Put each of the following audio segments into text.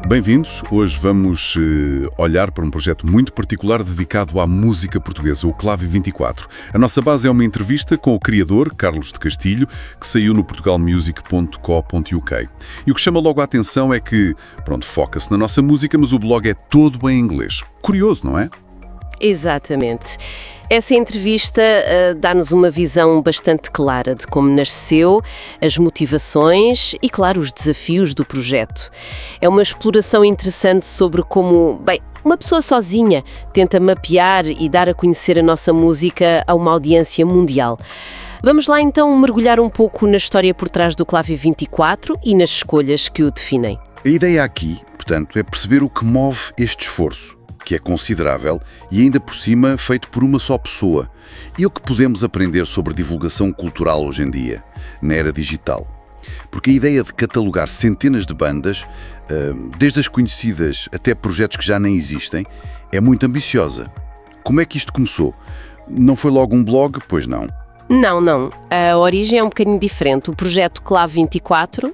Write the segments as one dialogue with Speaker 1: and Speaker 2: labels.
Speaker 1: Bem-vindos. Hoje vamos olhar para um projeto muito particular dedicado à música portuguesa, o Clave 24. A nossa base é uma entrevista com o criador, Carlos de Castilho, que saiu no portugalmusic.co.uk. E o que chama logo a atenção é que, foca-se na nossa música, mas o blog é todo em inglês. Curioso, não é?
Speaker 2: Exatamente. Essa entrevista dá-nos uma visão bastante clara de como nasceu, as motivações e, claro, os desafios do projeto. É uma exploração interessante sobre como, uma pessoa sozinha tenta mapear e dar a conhecer a nossa música a uma audiência mundial. Vamos lá então mergulhar um pouco na história por trás do Clave 24 e nas escolhas que o definem.
Speaker 1: A ideia aqui, portanto, é perceber o que move este esforço, que é considerável e ainda por cima feito por uma só pessoa. E o que podemos aprender sobre divulgação cultural hoje em dia, na era digital. Porque a ideia de catalogar centenas de bandas, desde as conhecidas até projetos que já nem existem, é muito ambiciosa. Como é que isto começou? Não foi logo um blog? Pois não.
Speaker 2: Não. A origem é um bocadinho diferente. O projeto Clave 24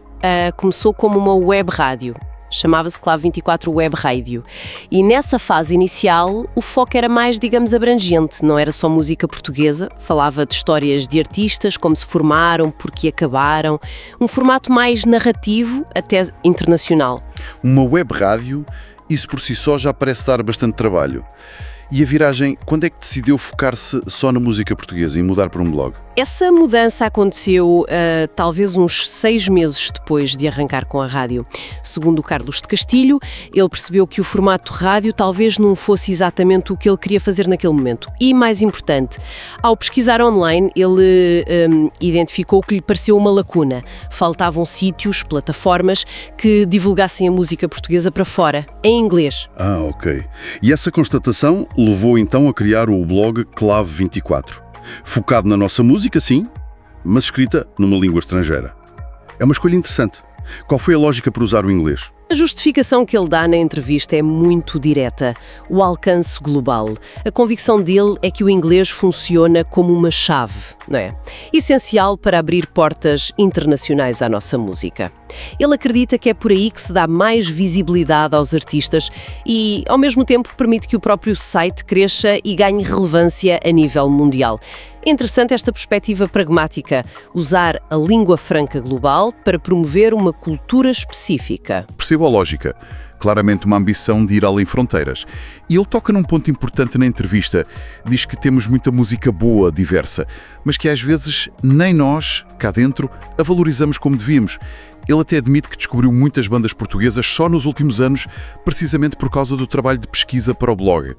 Speaker 2: começou como uma web rádio. Chamava-se Clave 24 Web Radio. E nessa fase inicial, o foco era mais, abrangente. Não era só música portuguesa. Falava de histórias de artistas, como se formaram, porque acabaram. Um formato mais narrativo, até internacional.
Speaker 1: Uma web rádio, isso por si só já parece dar bastante trabalho. E a viragem, quando é que decidiu focar-se só na música portuguesa e mudar para um blog?
Speaker 2: Essa mudança aconteceu talvez uns 6 meses depois de arrancar com a rádio. Segundo o Carlos de Castilho, ele percebeu que o formato rádio talvez não fosse exatamente o que ele queria fazer naquele momento. E, mais importante, ao pesquisar online, ele identificou que lhe pareceu uma lacuna. Faltavam sítios, plataformas que divulgassem a música portuguesa para fora, em inglês.
Speaker 1: Ok. E essa constatação levou então a criar o blog Clave 24. Focado na nossa música, sim, mas escrita numa língua estrangeira. É uma escolha interessante. Qual foi a lógica para usar o inglês?
Speaker 2: A justificação que ele dá na entrevista é muito direta. O alcance global. A convicção dele é que o inglês funciona como uma chave, não é? Essencial para abrir portas internacionais à nossa música. Ele acredita que é por aí que se dá mais visibilidade aos artistas e, ao mesmo tempo, permite que o próprio site cresça e ganhe relevância a nível mundial. É interessante esta perspectiva pragmática, usar a língua franca global para promover uma cultura específica.
Speaker 1: Percebo a lógica. Claramente uma ambição de ir além fronteiras. E ele toca num ponto importante na entrevista. Diz que temos muita música boa, diversa, mas que às vezes nem nós, cá dentro, a valorizamos como devíamos. Ele até admite que descobriu muitas bandas portuguesas só nos últimos anos, precisamente por causa do trabalho de pesquisa para o blog.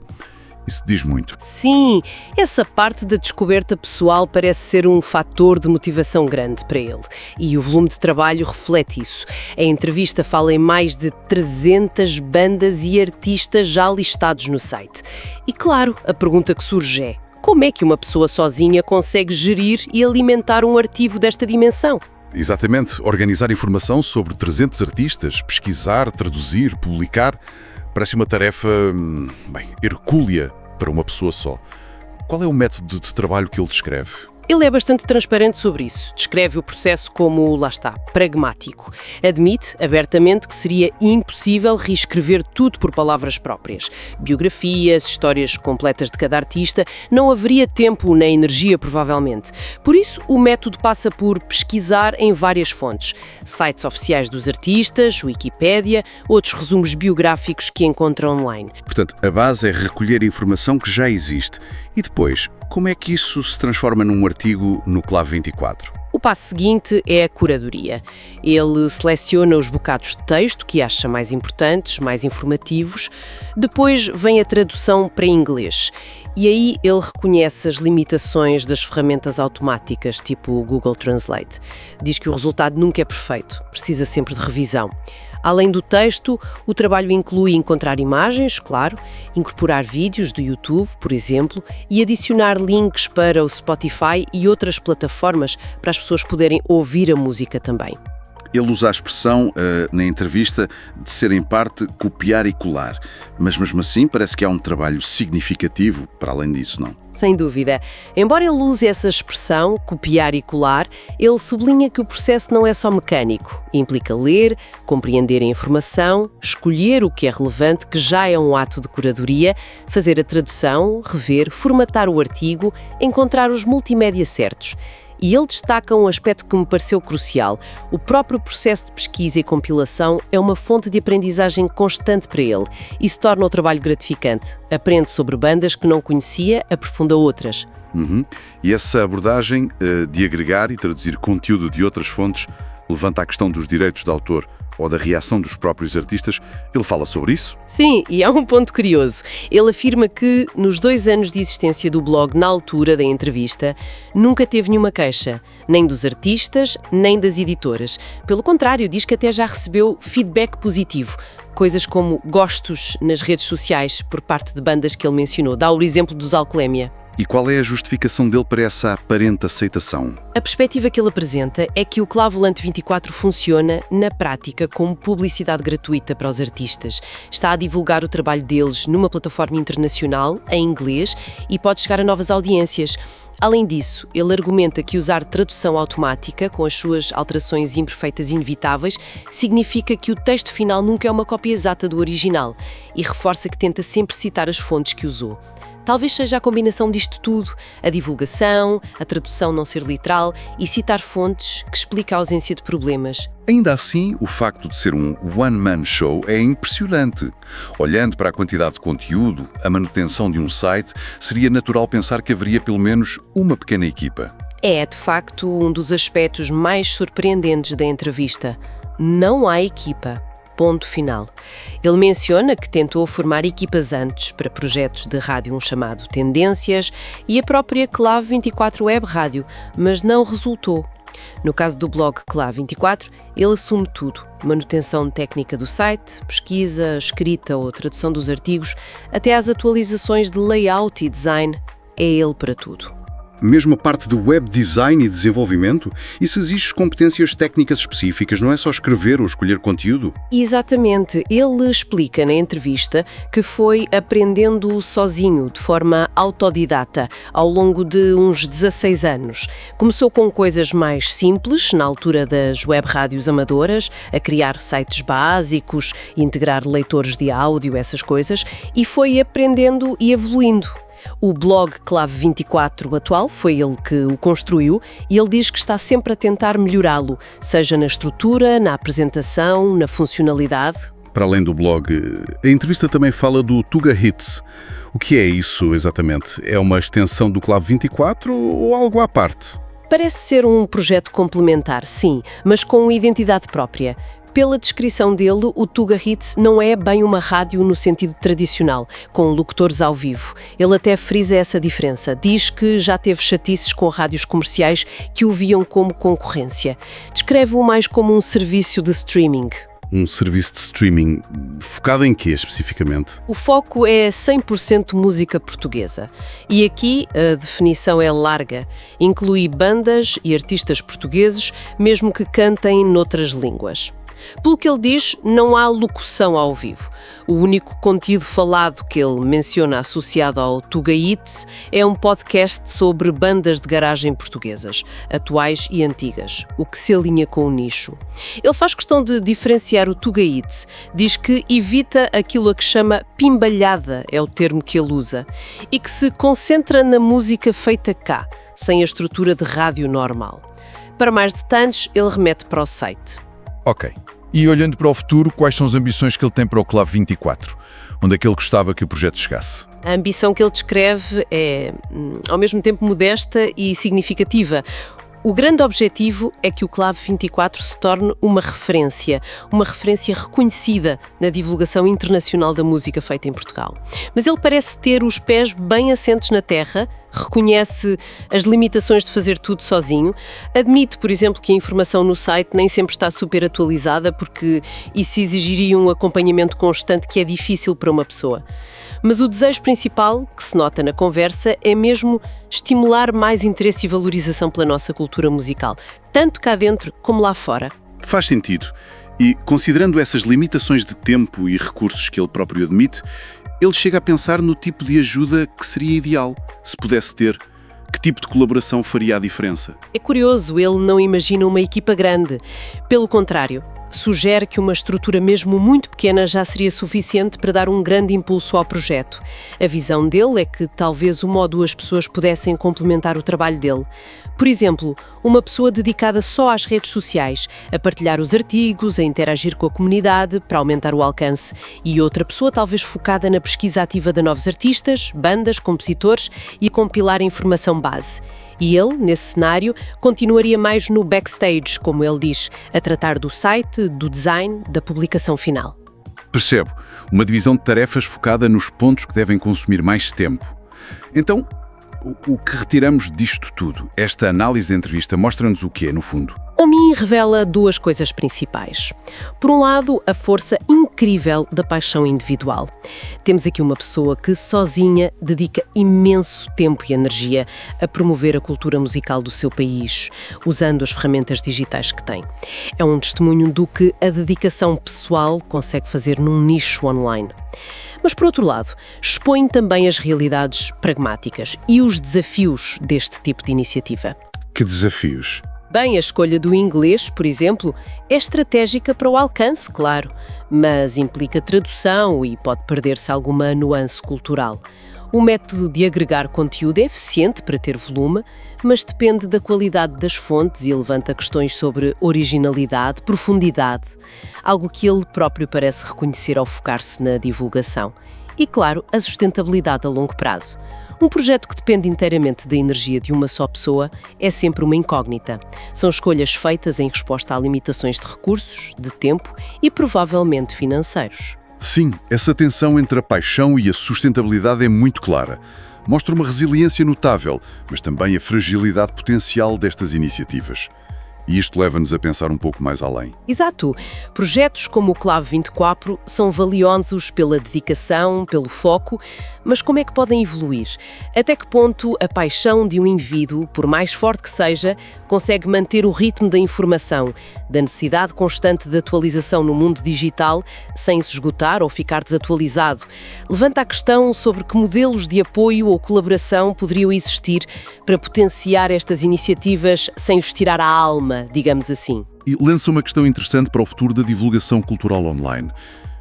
Speaker 1: Isso diz muito.
Speaker 2: Sim, essa parte da descoberta pessoal parece ser um fator de motivação grande para ele. E o volume de trabalho reflete isso. A entrevista fala em mais de 300 bandas e artistas já listados no site. E claro, a pergunta que surge é: como é que uma pessoa sozinha consegue gerir e alimentar um arquivo desta dimensão?
Speaker 1: Exatamente. Organizar informação sobre 300 artistas, pesquisar, traduzir, publicar, parece uma tarefa, hercúlea para uma pessoa só. Qual é o método de trabalho que ele descreve?
Speaker 2: Ele é bastante transparente sobre isso. Descreve o processo como, lá está, pragmático. Admite abertamente que seria impossível reescrever tudo por palavras próprias. Biografias, histórias completas de cada artista, não haveria tempo nem energia, provavelmente. Por isso, o método passa por pesquisar em várias fontes. Sites oficiais dos artistas, Wikipédia, outros resumos biográficos que encontra online.
Speaker 1: Portanto, a base é recolher a informação que já existe. E depois, como é que isso se transforma num artigo no Clave 24?
Speaker 2: O passo seguinte é a curadoria. Ele seleciona os bocados de texto que acha mais importantes, mais informativos. Depois vem a tradução para inglês. E aí ele reconhece as limitações das ferramentas automáticas, tipo o Google Translate. Diz que o resultado nunca é perfeito, precisa sempre de revisão. Além do texto, o trabalho inclui encontrar imagens, claro, incorporar vídeos do YouTube, por exemplo, e adicionar links para o Spotify e outras plataformas para as pessoas poderem ouvir a música também.
Speaker 1: Ele usa a expressão, na entrevista, de ser em parte copiar e colar. Mas mesmo assim parece que há um trabalho significativo para além disso, não?
Speaker 2: Sem dúvida. Embora ele use essa expressão, copiar e colar, ele sublinha que o processo não é só mecânico. Implica ler, compreender a informação, escolher o que é relevante, que já é um ato de curadoria, fazer a tradução, rever, formatar o artigo, encontrar os multimédia certos. E ele destaca um aspecto que me pareceu crucial. O próprio processo de pesquisa e compilação é uma fonte de aprendizagem constante para ele. Isso torna o trabalho gratificante. Aprende sobre bandas que não conhecia, aprofunda outras.
Speaker 1: E essa abordagem de agregar e traduzir conteúdo de outras fontes levanta a questão dos direitos de autor ou da reação dos próprios artistas. Ele fala sobre isso?
Speaker 2: Sim, e há um ponto curioso. Ele afirma que, nos 2 anos de existência do blog, na altura da entrevista, nunca teve nenhuma queixa, nem dos artistas, nem das editoras. Pelo contrário, diz que até já recebeu feedback positivo. Coisas como gostos nas redes sociais por parte de bandas que ele mencionou. Dá o exemplo dos Alclémia.
Speaker 1: E qual é a justificação dele para essa aparente aceitação?
Speaker 2: A perspectiva que ele apresenta é que o Clave Volante 24 funciona, na prática, como publicidade gratuita para os artistas. Está a divulgar o trabalho deles numa plataforma internacional, em inglês, e pode chegar a novas audiências. Além disso, ele argumenta que usar tradução automática, com as suas alterações imperfeitas e inevitáveis, significa que o texto final nunca é uma cópia exata do original, e reforça que tenta sempre citar as fontes que usou. Talvez seja a combinação disto tudo, a divulgação, a tradução não ser literal e citar fontes, que explica a ausência de problemas.
Speaker 1: Ainda assim, o facto de ser um one-man show é impressionante. Olhando para a quantidade de conteúdo, a manutenção de um site, seria natural pensar que haveria pelo menos uma pequena equipa.
Speaker 2: É, de facto, um dos aspectos mais surpreendentes da entrevista. Não há equipa. Ponto final. Ele menciona que tentou formar equipas antes para projetos de rádio, um chamado Tendências, e a própria Clave 24 Web Rádio, mas não resultou. No caso do blog Clave 24, ele assume tudo. Manutenção técnica do site, pesquisa, escrita ou tradução dos artigos, até às atualizações de layout e design. É ele para tudo.
Speaker 1: Mesmo a parte de web design e desenvolvimento, isso exige competências técnicas específicas, não é só escrever ou escolher conteúdo?
Speaker 2: Exatamente. Ele explica na entrevista que foi aprendendo sozinho, de forma autodidata, ao longo de uns 16 anos. Começou com coisas mais simples, na altura das web rádios amadoras, a criar sites básicos, integrar leitores de áudio, essas coisas, e foi aprendendo e evoluindo. O blog Clave 24 atual foi ele que o construiu e ele diz que está sempre a tentar melhorá-lo, seja na estrutura, na apresentação, na funcionalidade.
Speaker 1: Para além do blog, a entrevista também fala do Tuga Hits. O que é isso exatamente? É uma extensão do Clave 24 ou algo à parte?
Speaker 2: Parece ser um projeto complementar, sim, mas com identidade própria. Pela descrição dele, o Tuga Hits não é bem uma rádio no sentido tradicional, com locutores ao vivo. Ele até frisa essa diferença. Diz que já teve chatices com rádios comerciais que o viam como concorrência. Descreve-o mais como um serviço de streaming.
Speaker 1: Um serviço de streaming focado em quê, especificamente?
Speaker 2: O foco é 100% música portuguesa. E aqui a definição é larga. Inclui bandas e artistas portugueses, mesmo que cantem noutras línguas. Pelo que ele diz, não há locução ao vivo. O único conteúdo falado que ele menciona associado ao Tuga Hits é um podcast sobre bandas de garagem portuguesas, atuais e antigas, o que se alinha com o nicho. Ele faz questão de diferenciar o Tuga Hits, diz que evita aquilo a que chama pimbalhada, é o termo que ele usa, e que se concentra na música feita cá, sem a estrutura de rádio normal. Para mais detalhes, ele remete para o site.
Speaker 3: Ok. E olhando para o futuro, quais são as ambições que ele tem para o Clave 24? Onde é que ele gostava que o projeto chegasse?
Speaker 2: A ambição que ele descreve é, ao mesmo tempo, modesta e significativa. O grande objetivo é que o Clave 24 se torne uma referência reconhecida na divulgação internacional da música feita em Portugal. Mas ele parece ter os pés bem assentes na terra, reconhece as limitações de fazer tudo sozinho, admite, por exemplo, que a informação no site nem sempre está super atualizada porque isso exigiria um acompanhamento constante que é difícil para uma pessoa. Mas o desejo principal, que se nota na conversa, é mesmo estimular mais interesse e valorização pela nossa cultura musical, tanto cá dentro como lá fora.
Speaker 1: Faz sentido. E, considerando essas limitações de tempo e recursos que ele próprio admite, ele chega a pensar no tipo de ajuda que seria ideal, se pudesse ter. Que tipo de colaboração faria a diferença?
Speaker 2: É curioso, ele não imagina uma equipa grande. Pelo contrário, sugere que uma estrutura mesmo muito pequena já seria suficiente para dar um grande impulso ao projeto. A visão dele é que talvez uma ou duas pessoas pudessem complementar o trabalho dele. Por exemplo, uma pessoa dedicada só às redes sociais, a partilhar os artigos, a interagir com a comunidade para aumentar o alcance, e outra pessoa talvez focada na pesquisa ativa de novos artistas, bandas, compositores e a compilar informação base. E ele, nesse cenário, continuaria mais no backstage, como ele diz, a tratar do site, do design, da publicação final.
Speaker 1: Percebo. Uma divisão de tarefas focada nos pontos que devem consumir mais tempo. Então, o que retiramos disto tudo? Esta análise da entrevista mostra-nos o quê, no fundo?
Speaker 2: A mim revela duas coisas principais. Por um lado, a força incrível da paixão individual. Temos aqui uma pessoa que sozinha dedica imenso tempo e energia a promover a cultura musical do seu país, usando as ferramentas digitais que tem. É um testemunho do que a dedicação pessoal consegue fazer num nicho online. Mas, por outro lado, expõe também as realidades pragmáticas e os desafios deste tipo de iniciativa.
Speaker 1: Que desafios?
Speaker 2: Bem, a escolha do inglês, por exemplo, é estratégica para o alcance, claro, mas implica tradução e pode perder-se alguma nuance cultural. O método de agregar conteúdo é eficiente para ter volume, mas depende da qualidade das fontes e levanta questões sobre originalidade, profundidade, algo que ele próprio parece reconhecer ao focar-se na divulgação. E, claro, a sustentabilidade a longo prazo. Um projeto que depende inteiramente da energia de uma só pessoa é sempre uma incógnita. São escolhas feitas em resposta a limitações de recursos, de tempo e provavelmente financeiros.
Speaker 1: Sim, essa tensão entre a paixão e a sustentabilidade é muito clara. Mostra uma resiliência notável, mas também a fragilidade potencial destas iniciativas. E isto leva-nos a pensar um pouco mais além.
Speaker 2: Exato. Projetos como o Clave 24 são valiosos pela dedicação, pelo foco, mas como é que podem evoluir? Até que ponto a paixão de um indivíduo, por mais forte que seja, consegue manter o ritmo da informação, da necessidade constante de atualização no mundo digital, sem se esgotar ou ficar desatualizado? Levanta a questão sobre que modelos de apoio ou colaboração poderiam existir para potenciar estas iniciativas sem lhes tirar a alma, digamos assim.
Speaker 1: E lança uma questão interessante para o futuro da divulgação cultural online.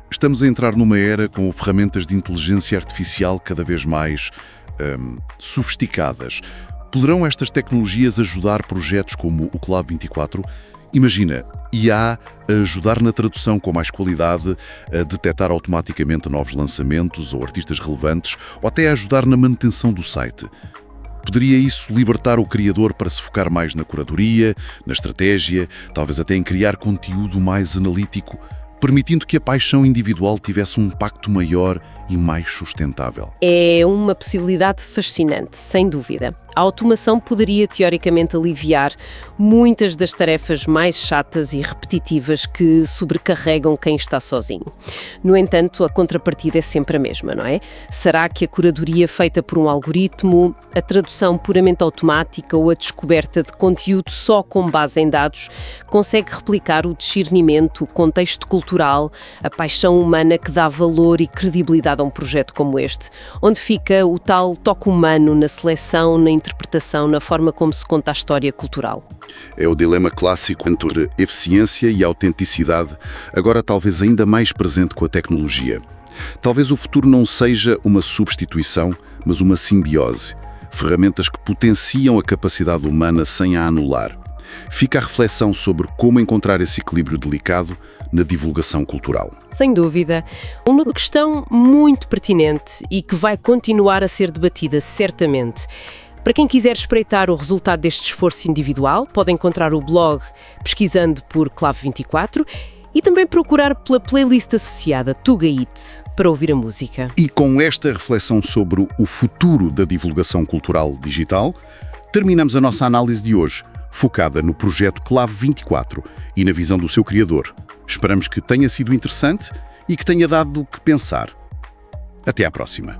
Speaker 1: Estamos a entrar numa era com ferramentas de inteligência artificial cada vez mais sofisticadas. Poderão estas tecnologias ajudar projetos como o Clave 24? Imagina, IA a ajudar na tradução com mais qualidade, a detectar automaticamente novos lançamentos ou artistas relevantes, ou até a ajudar na manutenção do site. Poderia isso libertar o criador para se focar mais na curadoria, na estratégia, talvez até em criar conteúdo mais analítico, permitindo que a paixão individual tivesse um impacto maior e mais sustentável.
Speaker 2: É uma possibilidade fascinante, sem dúvida. A automação poderia, teoricamente, aliviar muitas das tarefas mais chatas e repetitivas que sobrecarregam quem está sozinho. No entanto, a contrapartida é sempre a mesma, não é? Será que a curadoria feita por um algoritmo, a tradução puramente automática ou a descoberta de conteúdo só com base em dados consegue replicar o discernimento, o contexto cultural, a paixão humana que dá valor e credibilidade a um projeto como este? Onde fica o tal toque humano na seleção, na interpretação, na forma como se conta a história cultural?
Speaker 1: É o dilema clássico entre eficiência e autenticidade, agora talvez ainda mais presente com a tecnologia. Talvez o futuro não seja uma substituição, mas uma simbiose. Ferramentas que potenciam a capacidade humana sem a anular. Fica a reflexão sobre como encontrar esse equilíbrio delicado na divulgação cultural.
Speaker 2: Sem dúvida. Uma questão muito pertinente e que vai continuar a ser debatida, certamente. Para quem quiser espreitar o resultado deste esforço individual, pode encontrar o blog pesquisando por Clave 24 e também procurar pela playlist associada Tuga It para ouvir a música.
Speaker 1: E com esta reflexão sobre o futuro da divulgação cultural digital, terminamos a nossa análise de hoje, focada no projeto Clave 24 e na visão do seu criador. Esperamos que tenha sido interessante e que tenha dado o que pensar. Até à próxima.